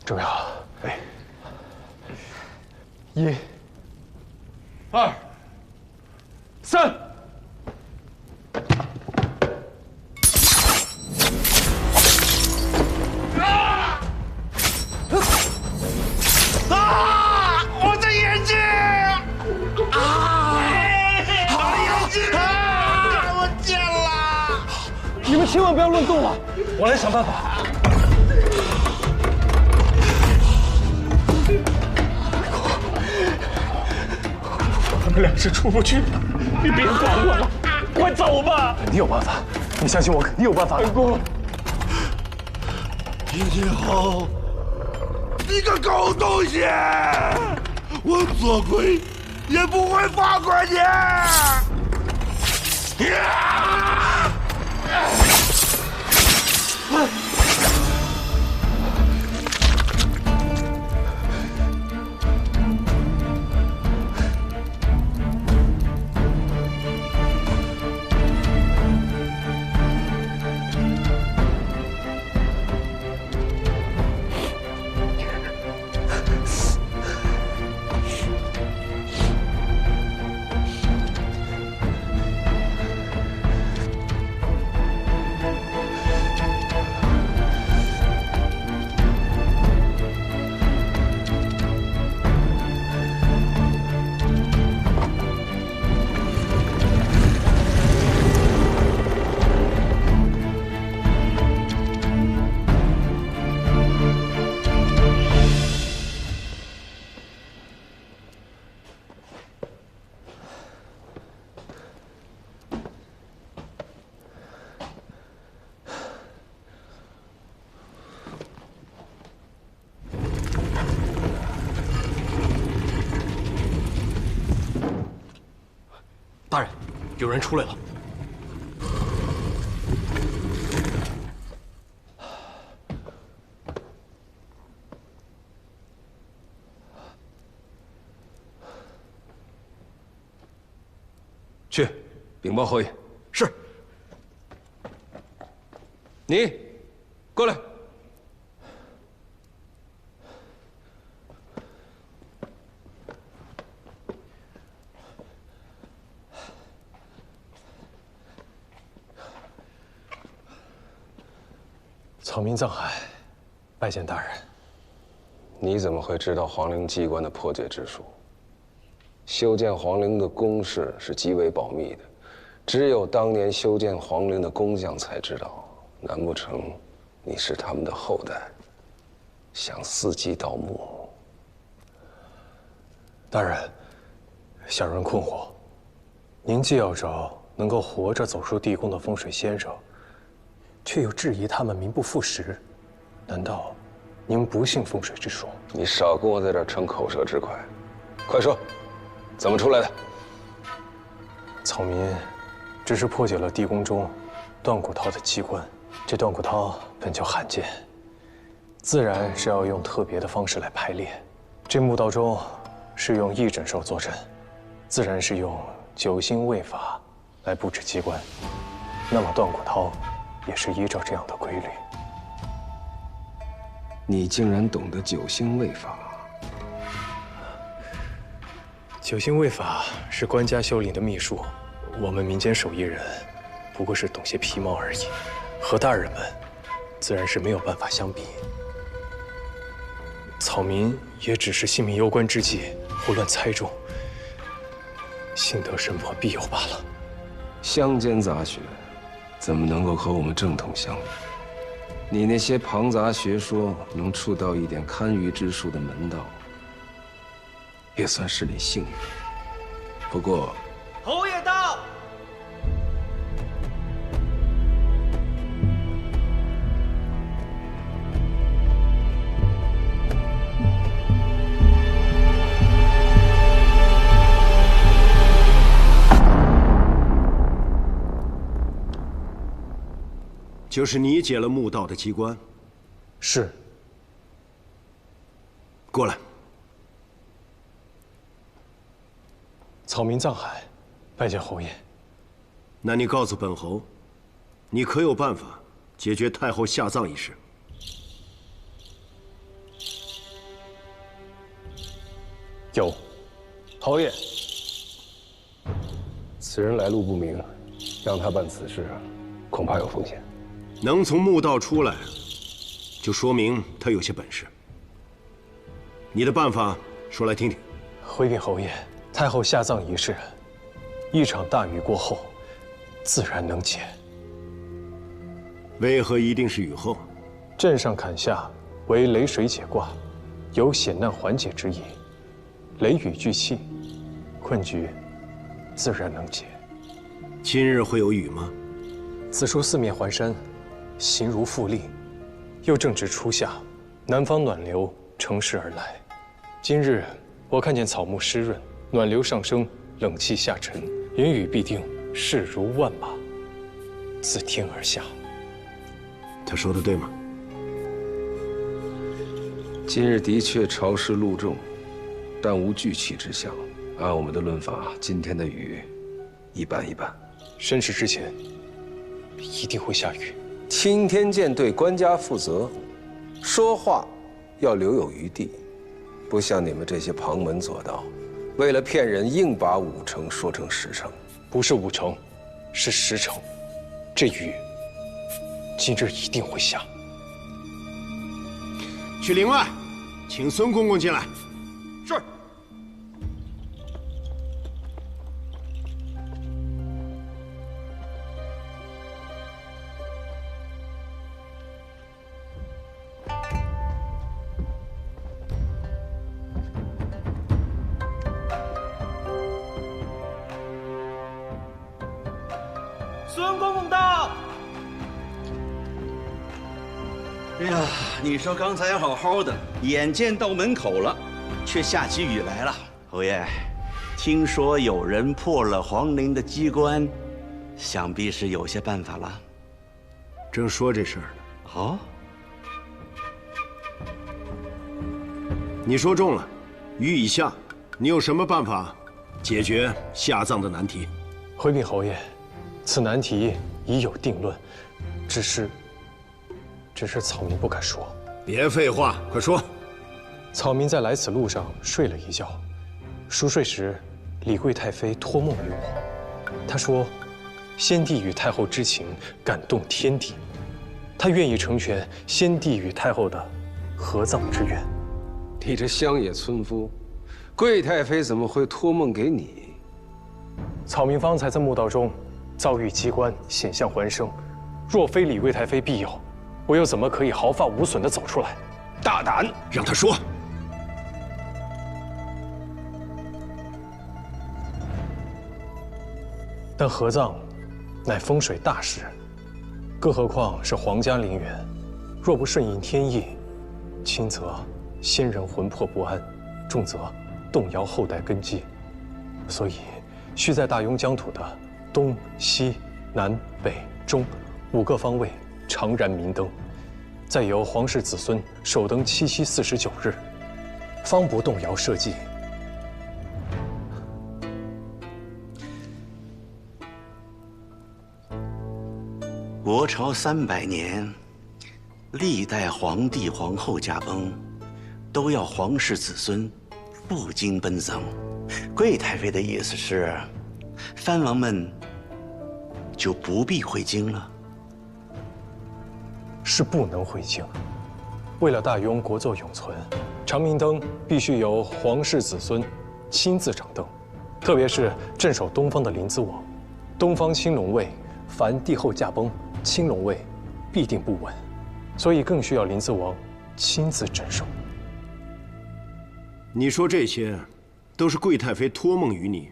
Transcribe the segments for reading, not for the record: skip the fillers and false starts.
周瑶，哎，1、2、3。 我的眼睛！我的眼睛！我见了！你们千万不要乱动啊！我来想办法。我们俩是出不去的，你别管我了，快走吧！你有办法，你相信我，你有办法。三姑，叶天豪，你个狗东西！我做鬼也不会放过你！大人，有人出来了。去禀报侯爷。是。你，过来。 草民藏海，拜见大人。你怎么会知道皇陵机关的破解之术？修建皇陵的工事是极为保密的，只有当年修建皇陵的工匠才知道。难不成你是他们的后代，想伺机盗墓？大人，小人困惑。您既要找能够活着走出地宫的风水先生， 却又质疑他们名不副实，难道您不信风水之说？你少跟我在这儿逞口舌之快，快说，怎么出来的？草民只是破解了地宫中断骨陶的机关，这断骨陶本就罕见，自然是要用特别的方式来排列。这墓道中是用一整兽坐镇，自然是用九星位法来布置机关。那么断骨陶 也是依照这样的规律。你竟然懂得九星位法？九星位法是官家修领的秘术，我们民间手艺人不过是懂些皮毛而已，和大人们自然是没有办法相比。草民也只是性命攸关之际胡乱猜中，幸得神婆庇佑罢了。乡间杂学 怎么能够和我们正统相比？你那些庞杂学说能触到一点堪舆之术的门道，也算是你幸运。不过，侯爷到。就是你解了墓道的机关。是。过来。草民藏海，拜见侯爷。那你告诉本侯，你可有办法解决太后下葬一事？有，侯爷，此人来路不明，让他办此事，恐怕有风险。能从墓道出来，就说明他有些本事。你的办法说来听听。回禀侯爷，太后下葬仪式，一场大雨过后，自然能解。为何一定是雨后？镇上坎下为雷水解卦，有险难缓解之意。雷雨俱气，困局自然能解。今日会有雨吗？此处四面环山，形如复利，又正值初夏，南方暖流乘势而来。今日我看见草木湿润，暖流上升，冷气下沉，云雨必定势如万马，自天而下。他说的对吗？今日的确潮湿露重，但无聚气之象。按我们的论法，今天的雨一般一般。申时之前，一定会下雨。青天剑对官家负责，说话要留有余地，不像你们这些旁门左道，为了骗人硬把5成说成10成。不是5成，是10成。这雨今日一定会下。去陵外，请孙公公进来。是。孙公公到。哎呀，你说刚才好好的，眼见到门口了，却下起雨来了。侯爷，听说有人破了皇陵的机关，想必是有些办法了。正说这事儿呢。哦，你说中了，雨已下，你有什么办法解决下葬的难题？回禀侯爷，此难题已有定论，只是草民不敢说。别废话，快说。草民在来此路上睡了一觉，熟睡时，李贵太妃托梦于我，她说，先帝与太后之情感动天地，她愿意成全先帝与太后的合葬之愿。你这乡野村夫，贵太妃怎么会托梦给你？草民方才在墓道中遭遇机关，险象环生，若非李贵太妃庇佑，我又怎么可以毫发无损地走出来？大胆，让他说。但合葬乃风水大事，更何况是皇家陵园，若不顺应天意，轻则先人魂魄不安，重则动摇后代根基，所以需在大雍疆土的东西南北中5个方位常燃明灯，再由皇室子孙守灯7夕49日，方不动摇社稷。国朝300年，历代皇帝皇后驾崩，都要皇室子孙赴京奔丧。贵太妃的意思是，藩王们就不必回京了。是不能回京。为了大雍国祚永存，长明灯必须由皇室子孙亲自掌灯，特别是镇守东方的临淄王，东方青龙位，凡帝后驾崩，青龙位必定不稳，所以更需要临淄王亲自镇守。你说这些，都是贵太妃托梦于你，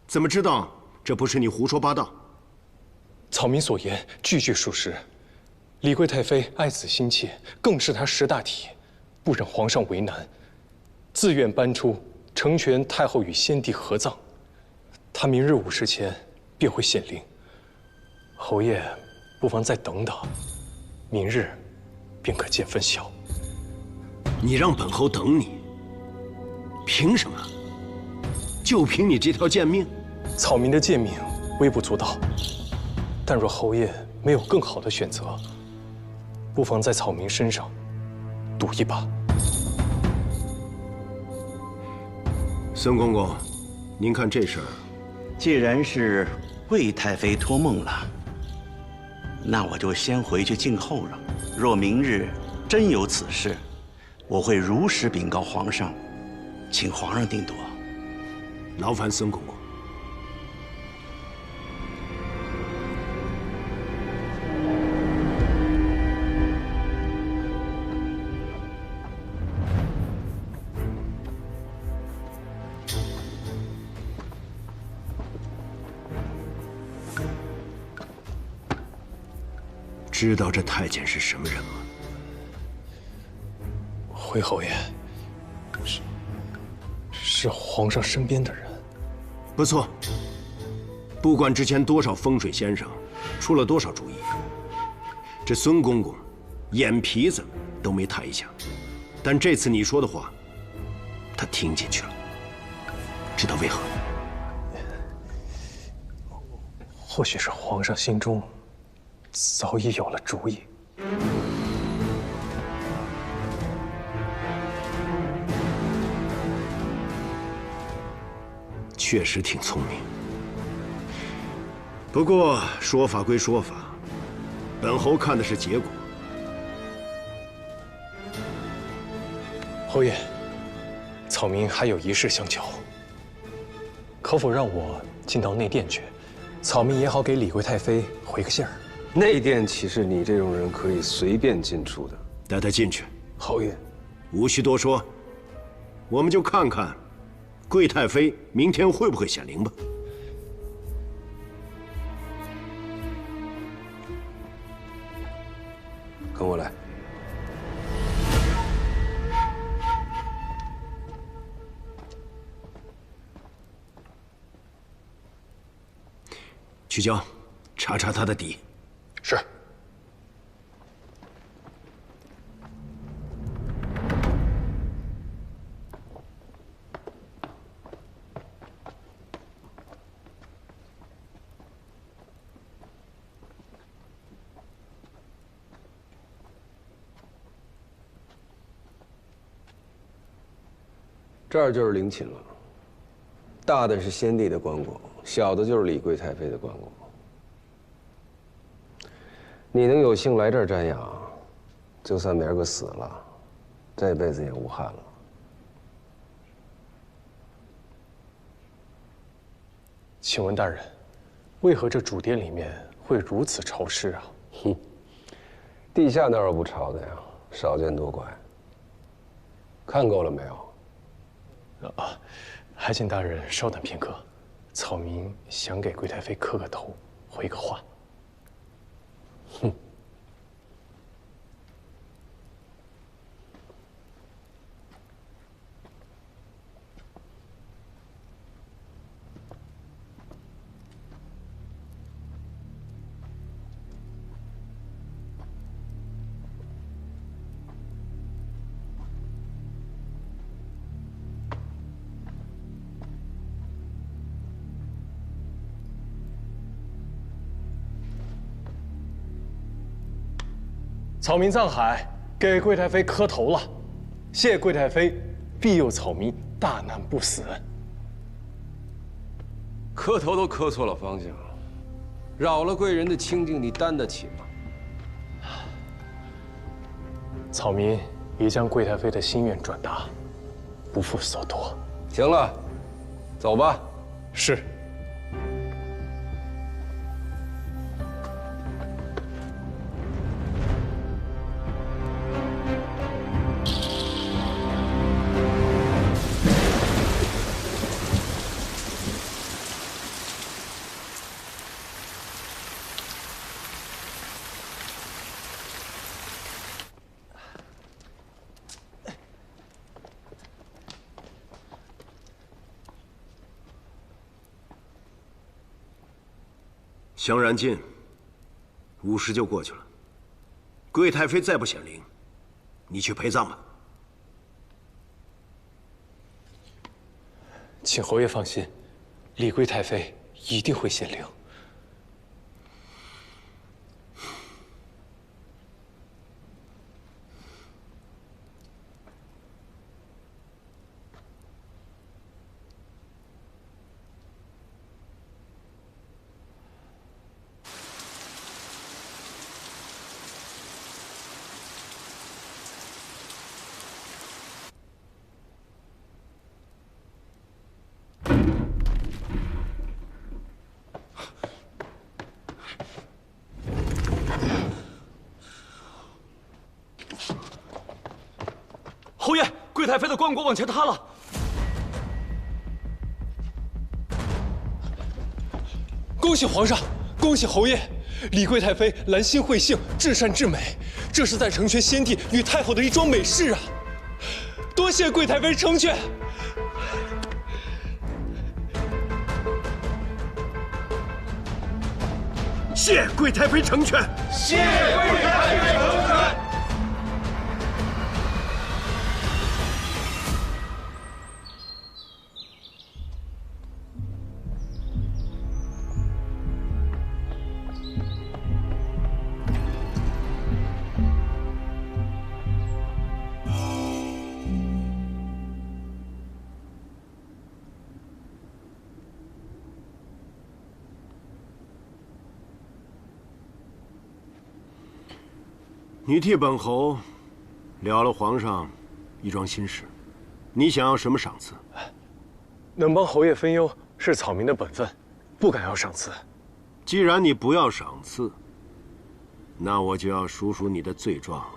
怎么知道这不是你胡说八道？草民所言句句属实。李贵太妃爱子心切，更是她识大体，不忍皇上为难，自愿搬出成全太后与先帝合葬。她明日午时前便会显灵，侯爷不妨再等等，明日便可见分晓。你让本侯等你，凭什么？就凭你这条贱命？草民的贱命微不足道，但若侯爷没有更好的选择，不妨在草民身上赌一把。孙公公，您看这事儿，既然是贵太妃托梦了，那我就先回去静候了。若明日真有此事，我会如实禀告皇上，请皇上定夺。劳烦孙公公。知道这太监是什么人吗？回侯爷，是皇上身边的人。不错。不管之前多少风水先生出了多少主意，这孙公公眼皮子都没抬一下。但这次你说的话，他听进去了。知道为何？或许是皇上心中早已有了主意。确实挺聪明。不过说法归说法，本侯看的是结果。侯爷，草民还有一事相求，可否让我进到内殿去？草民也好给李贵太妃回个信儿。内殿岂是你这种人可以随便进出的？带他进去。侯爷，无需多说，我们就看看贵太妃明天会不会显灵吧。跟我来。曲娇，查查他的底。是。这儿就是陵寝了，大的是先帝的棺椁，小的就是李贵太妃的棺椁。你能有幸来这儿瞻仰，就算明儿个死了，这辈子也无憾了。请问大人，为何这主殿里面会如此潮湿啊？哼，地下哪有不潮的呀？少见多怪。看够了没有？还请大人稍等片刻，草民想给贵太妃磕个头，回个话。哼。草民藏海给贵太妃磕头了，谢贵太妃庇佑草民大难不死。磕头都磕错了方向，扰了贵人的清静，你担得起吗？草民已将贵太妃的心愿转达，不负所托。行了，走吧。是。香然尽，5时就过去了。贵太妃再不显灵，你去陪葬吧。请侯爷放心，李贵太妃一定会显灵。太妃的棺椁往前塌了。恭喜皇上，恭喜侯爷！李贵太妃兰心慧性，至善至美，这是在成全先帝与太后的一桩美事啊！多谢贵太妃成全。谢贵太妃成全。谢贵太妃成全。 你替本侯了了皇上一桩心事，你想要什么赏赐？能帮侯爷分忧是草民的本分，不敢要赏赐。既然你不要赏赐，那我就要数数你的罪状了。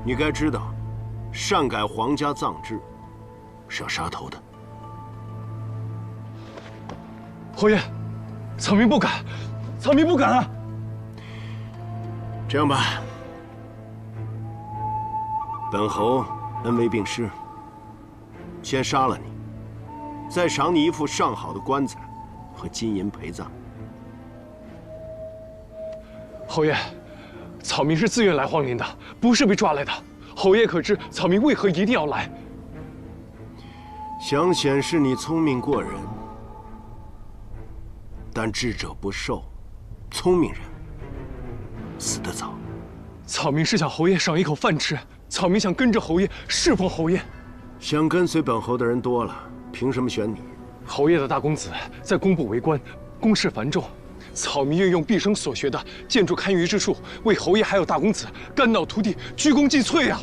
你该知道，擅改皇家葬制是要杀头的。侯爷。 草民不敢，草民不敢啊！这样吧，本侯恩威并施，先杀了你，再赏你一副上好的棺材和金银陪葬。侯爷，草民是自愿来皇陵的，不是被抓来的。侯爷可知草民为何一定要来？想显示你聪明过人。 但智者不寿，聪明人死得早。草民是想侯爷赏一口饭吃，草民想跟着侯爷侍奉侯爷。想跟随本侯的人多了，凭什么选你？侯爷的大公子在工部为官，公事繁重，草民愿用毕生所学的建筑堪舆之术，为侯爷还有大公子肝脑涂地，鞠躬尽瘁啊！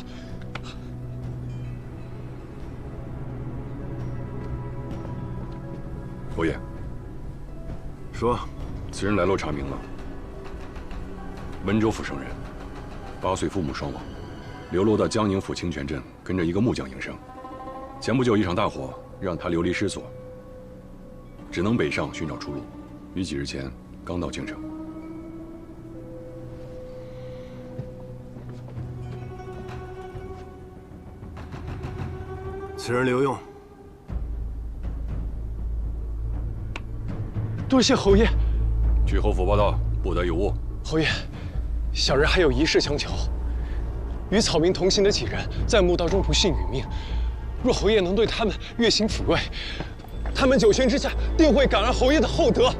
侯爷，说，此人来路查明了，温州府生人，8岁父母双亡，流落到江宁府清泉镇，跟着一个木匠营生。前不久一场大火让他流离失所，只能北上寻找出路。于几日前刚到京城。此人留用。 多谢侯爷。去侯府报道，不得有误。侯爷，小人还有一事相求。与草民同行的几人在墓道中不幸殒命，若侯爷能对他们月行抚慰，他们九泉之下定会感恩侯爷的厚德。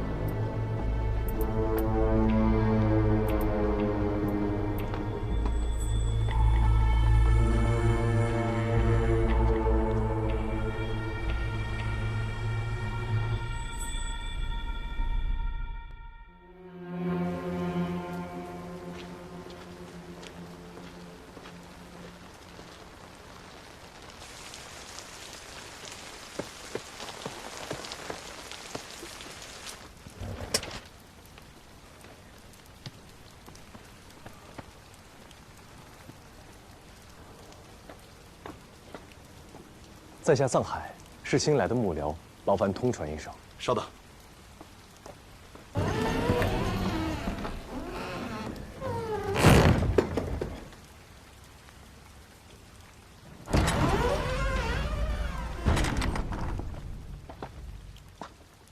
在下藏海，是新来的幕僚，劳烦通传一声。稍等。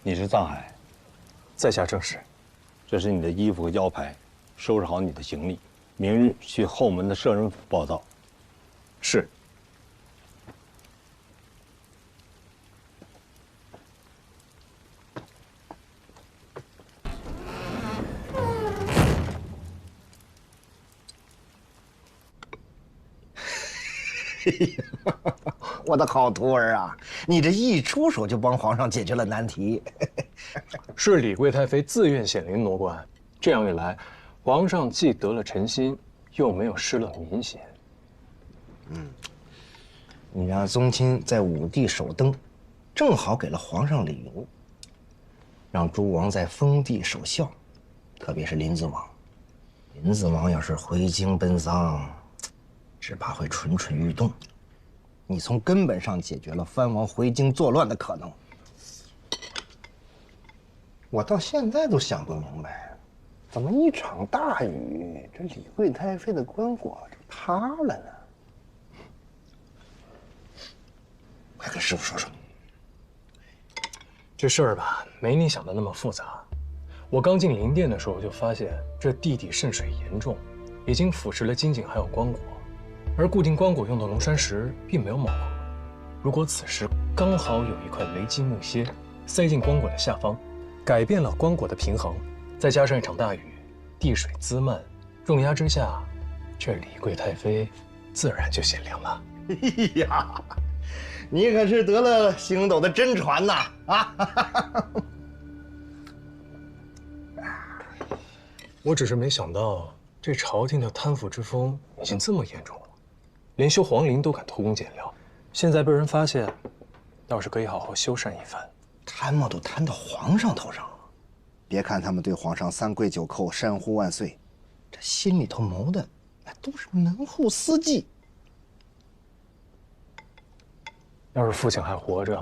你是藏海，在下正是。这是你的衣服和腰牌，收拾好你的行李，明日去后门的摄人府报到。是。 我的好徒儿啊，你这一出手就帮皇上解决了难题。是李贵太妃自愿显灵挪官，这样一来，皇上既得了臣心，又没有失了民心。你让宗亲在武帝首登，正好给了皇上理由；让诸王在封地守孝，特别是临淄王，林子王要是回京奔丧，只怕会蠢蠢欲动。你从根本上解决了藩王回京作乱的可能。我到现在都想不明白，怎么一场大雨，这李贵太妃的棺椁就塌了呢？快跟师傅说说。这事儿吧，没你想的那么复杂。我刚进灵殿的时候就发现，这地底渗水严重，已经腐蚀了金井还有棺椁，而固定棺椁用的龙山石并没有饱和。如果此时刚好有一块雷击木楔塞进棺椁的下方，改变了棺椁的平衡，再加上一场大雨，地水滋漫，重压之下，这李贵太妃自然就显灵了。哎呀，你可是得了星斗的真传呐！啊！我只是没想到，这朝廷的贪腐之风已经这么严重了，连修皇陵都敢偷工减料。现在被人发现，倒是可以好好修缮一番。贪墨都贪到皇上头上了，别看他们对皇上三跪九叩、山呼万岁，这心里头谋的那都是门户私计。要是父亲还活着，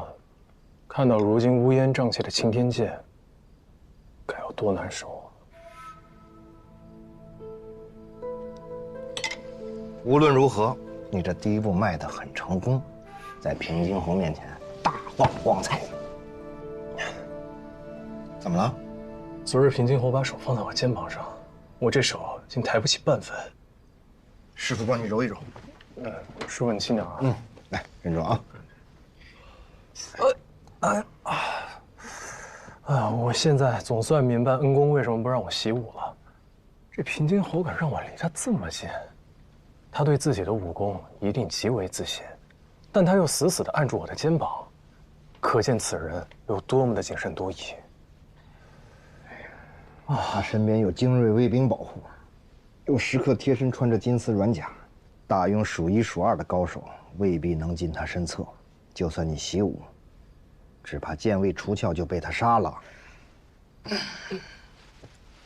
看到如今乌烟瘴气的青天剑，该有多难受啊！无论如何，你这第一步迈得很成功，在平津侯面前大放光彩。怎么了？昨日平津侯把手放在我肩膀上，我这手竟抬不起半分。师傅帮你揉一揉。师傅你轻点啊。来，认真啊。哎呀，我现在总算明白恩公为什么不让我习武了。这平津侯敢让我离他这么近，他对自己的武功一定极为自信，但他又死死地按住我的肩膀，可见此人有多么的谨慎多疑。他身边有精锐卫兵保护，又时刻贴身穿着金丝软甲，大庸数一数二的高手未必能进他身侧。就算你习武，只怕剑未出鞘就被他杀了。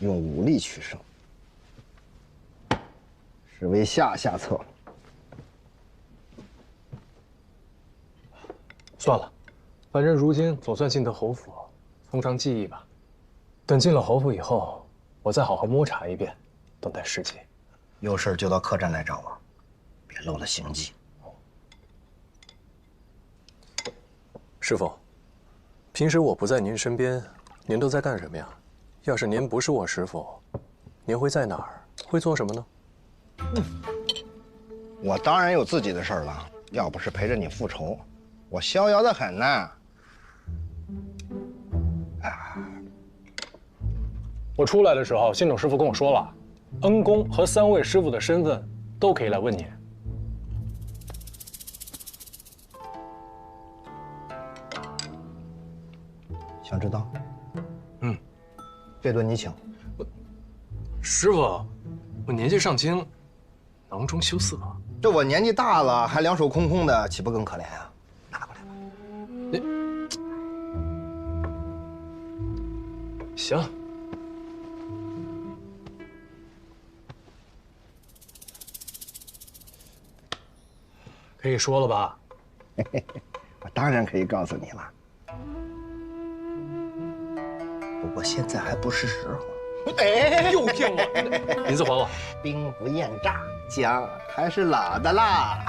用武力取胜，是为下策。算了，反正如今总算进得侯府，从长计议吧。等进了侯府以后，我再好好摸查一遍，等待时机。有事就到客栈来找我，别漏了行迹。师傅，平时我不在您身边，您都在干什么呀？要是您不是我师傅，您会在哪儿？会做什么呢？我当然有自己的事儿了，要不是陪着你复仇，我逍遥得很呢。我出来的时候，信种师傅跟我说了，恩公和3位师傅的身份都可以来问你。想知道？这顿你请。师傅，我年纪尚轻，囊中羞涩。这我年纪大了，还两手空空的，岂不更可怜啊？拿过来吧。行。可以说了吧？我当然可以告诉你了，不过现在还不是时候。哎，又骗我！银子还我。兵不厌诈，姜还是老的辣。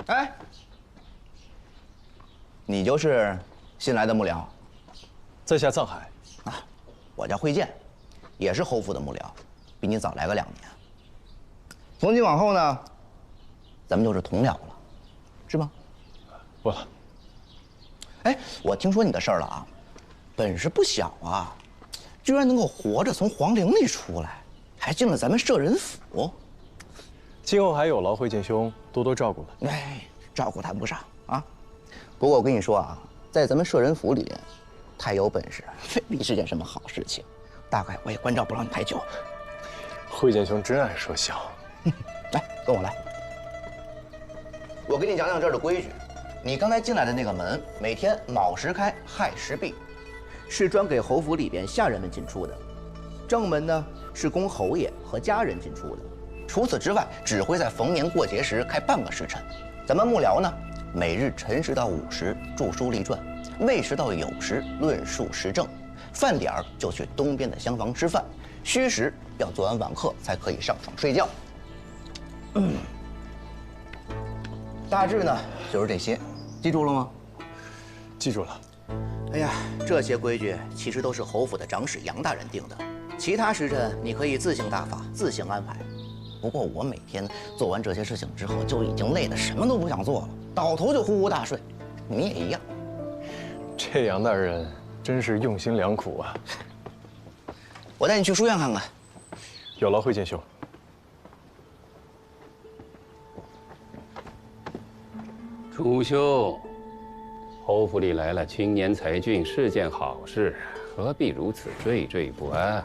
哎，你就是新来的幕僚？在下藏海。啊，我叫慧剑，也是侯府的幕僚，比你早来个2年。从今往后呢，咱们就是同僚了，是吗？不，哎，我听说你的事儿了啊，本事不小啊，居然能够活着从皇陵里出来，还进了咱们摄人府。今后还有劳惠剑兄多多照顾了。哎，照顾谈不上啊。不过我跟你说啊，在咱们摄人府里边，太有本事未必是件什么好事情。大概我也关照不了你太久。惠剑兄真爱说笑。来，跟我来。我给你讲讲这儿的规矩。你刚才进来的那个门，每天卯时开，亥时闭，是专给侯府里边下人们进出的。正门呢是供侯爷和家人进出的。除此之外，只会在逢年过节时开半个时辰。咱们幕僚呢，每日辰时到午时著书立传，未时到酉时论述时政，饭点儿就去东边的厢房吃饭，戌时要做完晚课才可以上床睡觉。大致呢就是这些，记住了吗？记住了。哎呀，这些规矩其实都是侯府的长史杨大人定的，其他时辰你可以自行打发，自行安排。不过我每天做完这些事情之后，就已经累得什么都不想做了，倒头就呼呼大睡。你也一样。这杨大人真是用心良苦啊！我带你去书院看看。有劳惠剑兄。楚兄，侯府里来了青年才俊是件好事，何必如此惴惴不安？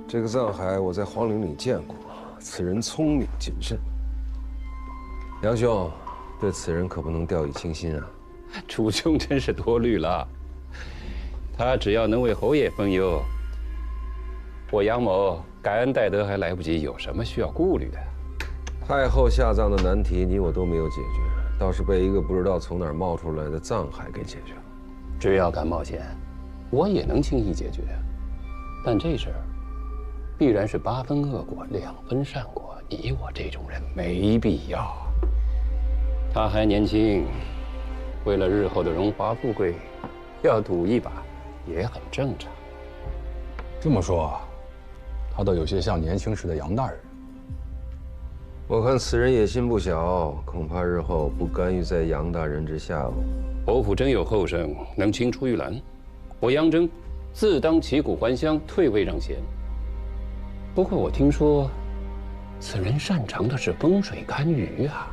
这个藏海我在皇陵里见过，此人聪明谨慎。杨兄，对此人可不能掉以轻心啊！楚兄真是多虑了，他只要能为侯爷分忧，我杨某感恩戴德还来不及，有什么需要顾虑的？太后下葬的难题，你我都没有解决。倒是被一个不知道从哪儿冒出来的藏海给解决了。只要敢冒险，我也能轻易解决。但这事儿必然是8分恶果2分善果，你我这种人没必要。他还年轻，为了日后的荣华富贵，要赌一把也很正常。这么说，他倒有些像年轻时的杨大人。我看此人野心不小，恐怕日后不甘于在杨大人之下哦。侯府真有后生能青出于蓝，我杨征自当旗鼓还乡，退位让贤。不过我听说，此人擅长的是风水堪舆啊。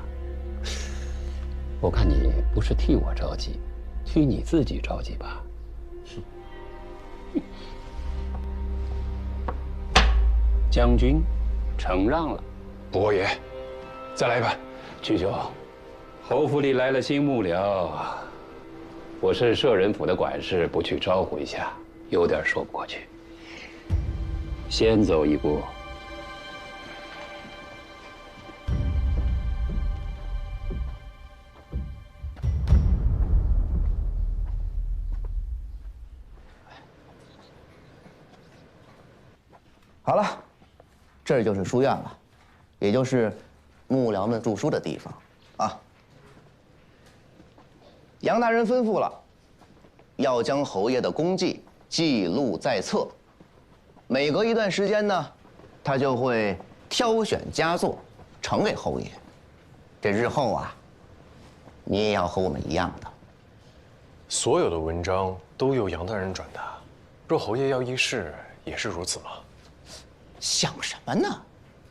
我看你不是替我着急，替你自己着急吧。将军，承让了。伯爷，再来一盘。曲兄，侯府里来了新幕僚，我是摄人府的管事，不去招呼一下，有点说不过去。先走一步。好了，这就是书院了。也就是幕僚们著书的地方啊。杨大人吩咐了，要将侯爷的功绩记录在册。每隔一段时间呢，他就会挑选佳作呈给侯爷。这日后啊，你也要和我们一样的。所有的文章都由杨大人转达，若侯爷要议事，也是如此吗？想什么呢？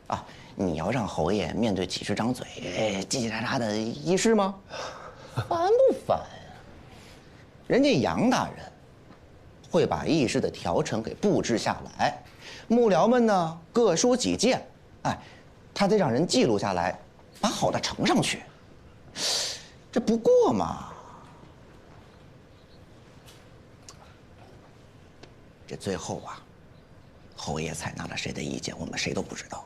啊！你要让侯爷面对几十张嘴，叽叽喳喳的议事吗？烦不烦呀？人家杨大人会把议事的条程给布置下来，幕僚们呢各抒己见，哎，他得让人记录下来，把好的呈上去。这不过嘛，这最后啊，侯爷采纳了谁的意见，我们谁都不知道。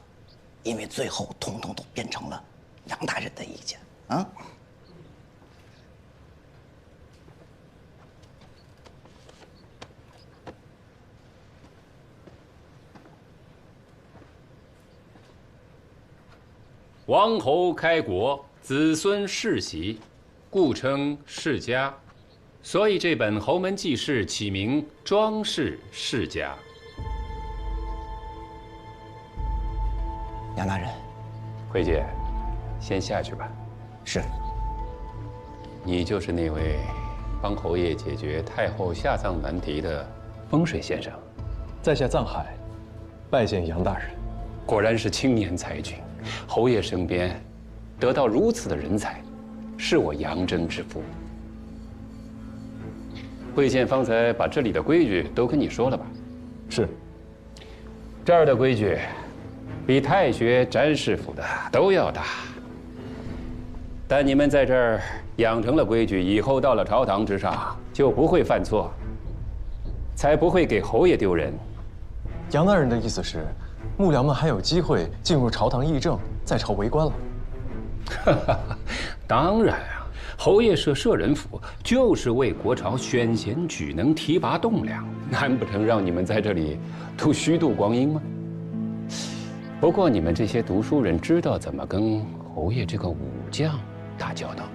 因为最后统统都变成了杨大人的意见啊！王侯开国，子孙世袭，故称世家。所以这本《侯门记事》起名《庄氏世家》。杨大人，慧姐，先下去吧。是。你就是那位帮侯爷解决太后下葬难题的风水先生，在下藏海，拜见杨大人。果然是青年才俊，侯爷身边得到如此的人才，是我杨真之福。贵县方才把这里的规矩都跟你说了吧？是。这儿的规矩，比太学、詹师傅的都要大。但你们在这儿养成了规矩，以后到了朝堂之上就不会犯错，才不会给侯爷丢人。杨大人的意思是，幕僚们还有机会进入朝堂议政，在朝为官了。当然啊，侯爷设舍人府就是为国朝选贤举能、提拔栋梁，难不成让你们在这里都虚度光阴吗？不过你们这些读书人知道怎么跟侯爷这个武将打交道吗？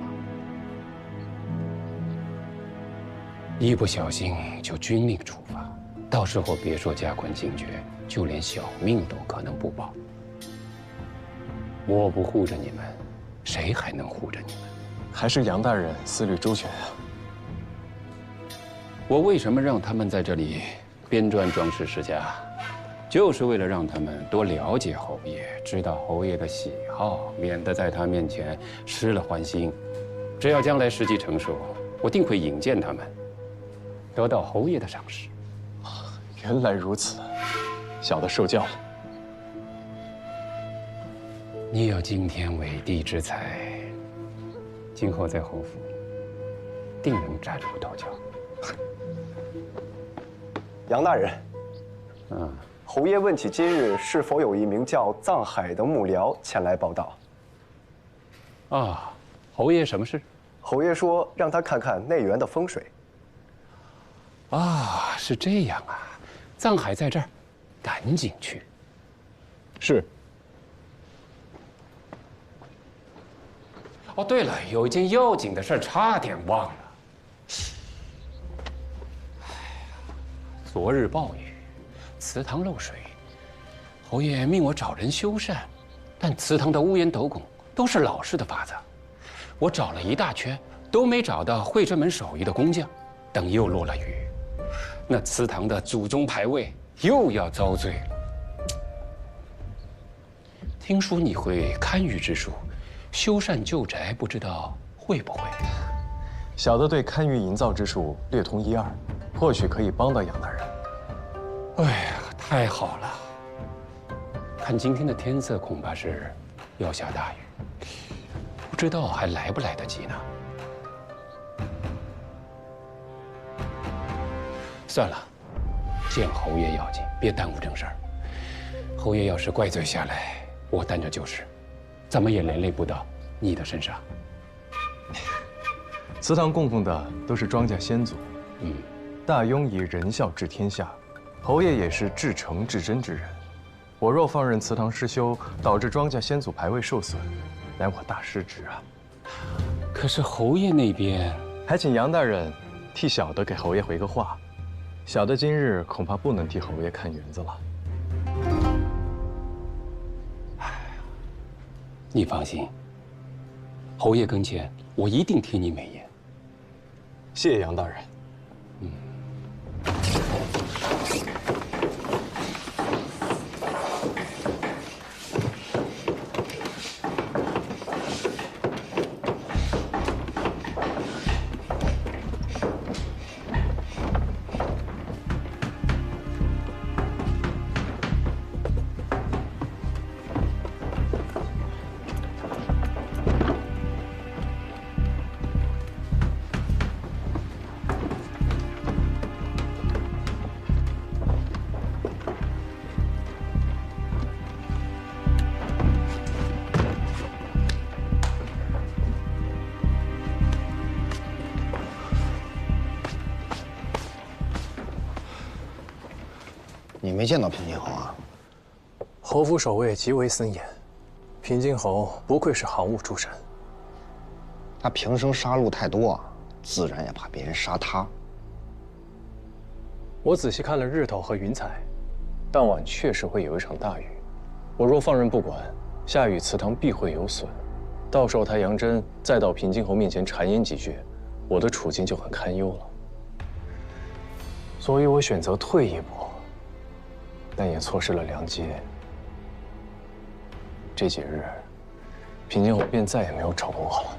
一不小心就军令处罚，到时候别说加官进爵，就连小命都可能不保。我不护着你们，谁还能护着你们？还是杨大人思虑周全啊。我为什么让他们在这里编撰装饰世家，就是为了让他们多了解侯爷，知道侯爷的喜好，免得在他面前失了欢心。只要将来时机成熟，我定会引荐他们，得到侯爷的赏识。原来如此，小的受教了。你有惊天伟地之才，今后在侯府定能崭露头角。杨大人，侯爷问起今日是否有一名叫藏海的幕僚前来报道。啊，侯爷什么事？侯爷说让他看看内园的风水。啊，是这样啊，藏海在这儿，赶紧去。是。哦，对了，有一件要紧的事差点忘了。昨日暴雨，祠堂漏水，侯爷命我找人修缮，但祠堂的屋檐斗拱都是老式的法子，我找了一大圈都没找到会这门手艺的工匠。等又落了雨，那祠堂的祖宗牌位又要遭罪了。听说你会堪舆之术，修缮旧宅，不知道会不会？小的对堪舆营造之术略通一二，或许可以帮到杨大人。哎呀，太好了！看今天的天色，恐怕是要下大雨，不知道还来不来得及呢。算了，见侯爷要紧，别耽误正事儿。侯爷要是怪罪下来，我担着就是，怎么也连累不到你的身上。祠堂供奉的都是庄稼先祖，大庸以仁孝治天下，侯爷也是至诚至真之人。我若放任祠堂失修，导致庄稼先祖牌位受损，乃我大失职啊。可是侯爷那边，还请杨大人替小的给侯爷回个话。小的今日恐怕不能替侯爷看园子了。你放心，侯爷跟前我一定听你美言。谢谢杨大人。你没见到平津侯啊？侯府守卫极为森严，平津侯不愧是行务出身。他平生杀戮太多啊，自然也怕别人杀他。我仔细看了日头和云彩，当晚确实会有一场大雨。我若放任不管，下雨祠堂必会有损。到时候他杨真再到平津侯面前谗言几句，我的处境就很堪忧了。所以我选择退一步，但也错失了良机。这几日，平静侯便再也没有找过我了。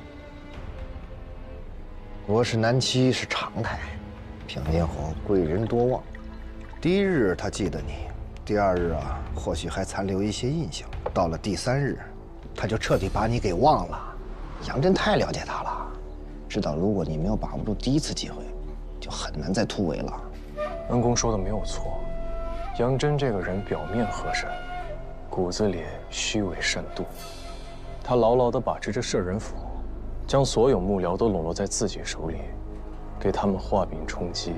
国事难期是常态，平静侯贵人多望。第一日他记得你，第二日啊，或许还残留一些印象。到了第三日，他就彻底把你给忘了。杨真太了解他了，知道如果你没有把握住第一次机会，就很难再突围了。恩公说的没有错，杨真这个人表面和善，骨子里虚伪善妒。他牢牢地把持着摄人府，将所有幕僚都笼络在自己手里，给他们画饼充饥，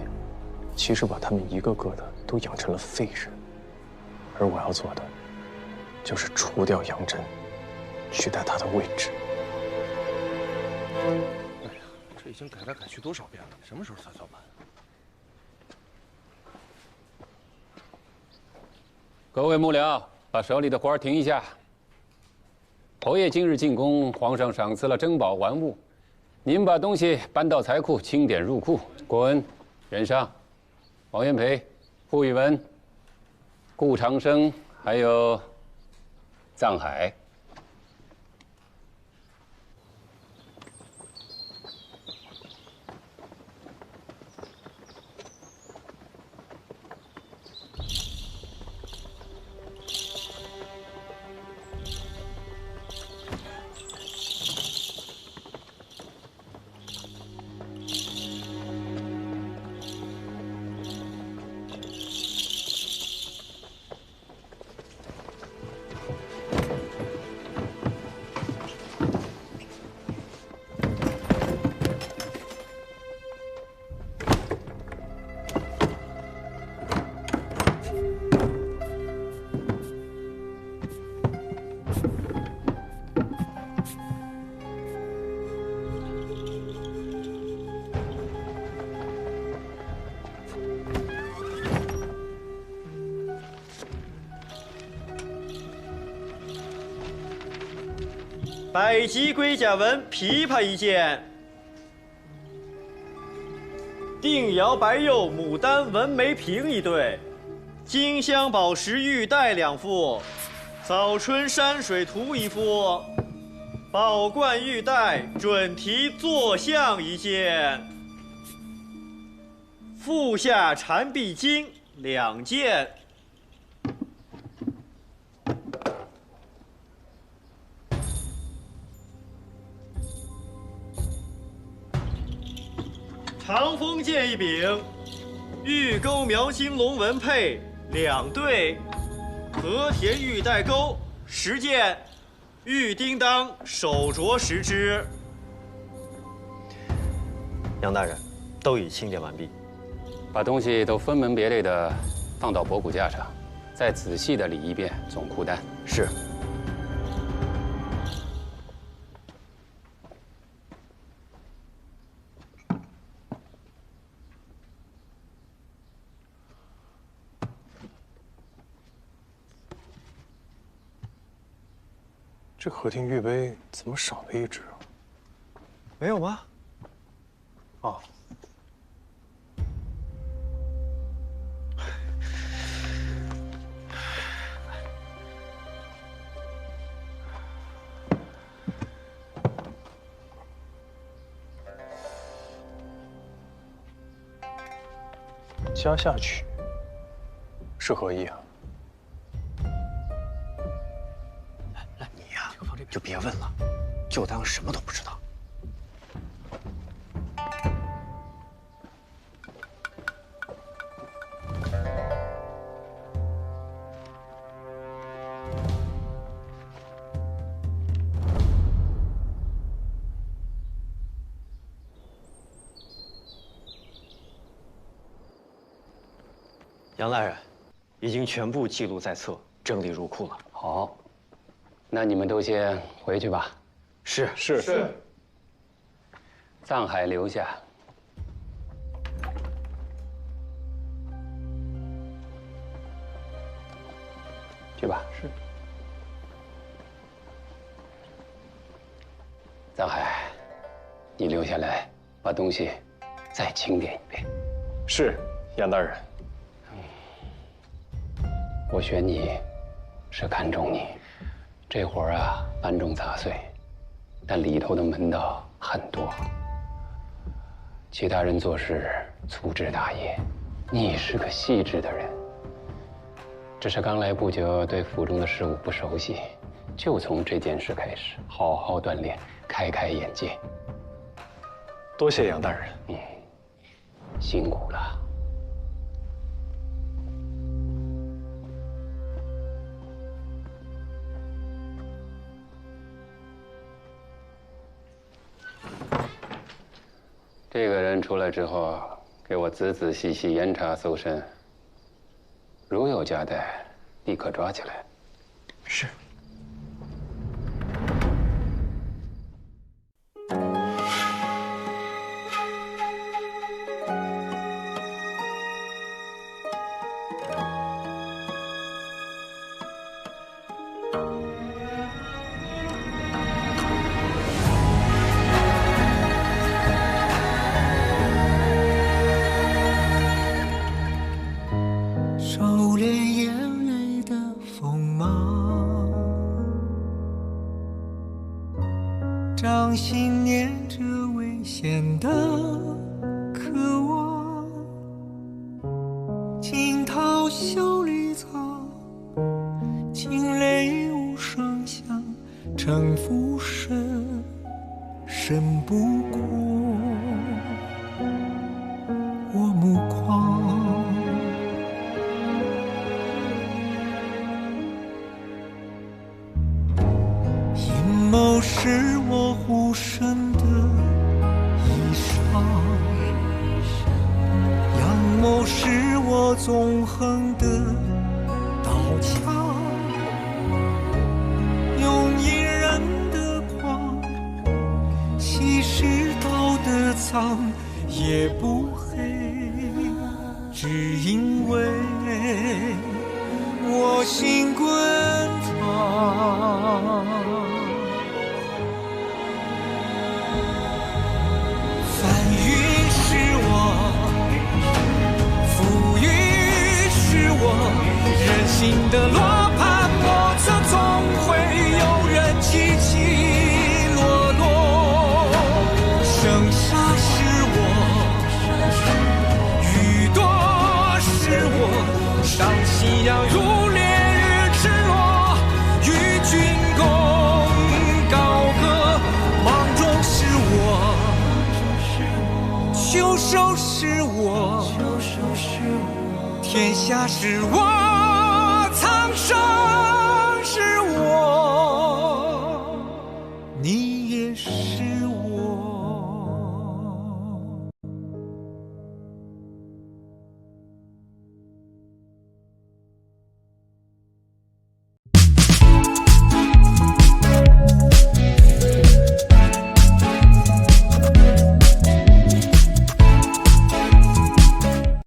其实把他们一个个的都养成了废人。而我要做的，就是除掉杨真，取代他的位置。哎呀，这已经改来改去多少遍了，什么时候才算完？各位幕僚，把手里的活儿停一下。侯爷今日进宫，皇上赏赐了珍宝玩物，您把东西搬到财库，清点入库。郭恩、任尚、王元培、傅宇文、顾长生，还有藏海。百级龟甲纹琵琶一件，定窑白釉牡丹纹眉瓶一对，金镶宝石玉带2副，早春山水图1幅，宝冠玉带准题坐像1件，腹下缠臂巾2件。长锋剑1柄，玉钩描金龙纹佩2对，和田玉带钩10件，玉叮当手镯10只。杨大人，都已清点完毕，把东西都分门别类的放到博古架上，再仔细的理一遍总库单。是。这和田玉杯怎么少了1只啊？没有吗？哦，加下曲是何意啊？就别问了，就当什么都不知道。杨大人，已经全部记录在册，整理入库了。好，那你们都先回去吧。是。藏海留下。去吧。是。藏海，你留下来把东西再清点一遍。是，杨大人。我选你，是看中你。这活儿啊，繁重杂碎，但里头的门道很多。其他人做事粗枝大叶，你是个细致的人。只是刚来不久，对府中的事务不熟悉，就从这件事开始，好好锻炼，开开眼界。多谢杨大人。辛苦了。这个人出来之后，给我仔仔细细严查搜身，如有夹带，立刻抓起来。是。收敛眼泪的锋芒，掌心念着危险的渴望，惊涛袖里藏，惊雷无声响，城府深，深不过我目光。阴谋是我护身的衣裳，阳谋是我纵横的刀枪，用隐忍的狂，稀释道德藏，也不黑，只因为我心滚烫。人心的罗盘莫测，总会有人起起落落。盛夏是我，雨多是我，当夕阳如烈日赤裸，与君共高歌。芒种是我，秋收是我，天下是我。苍生。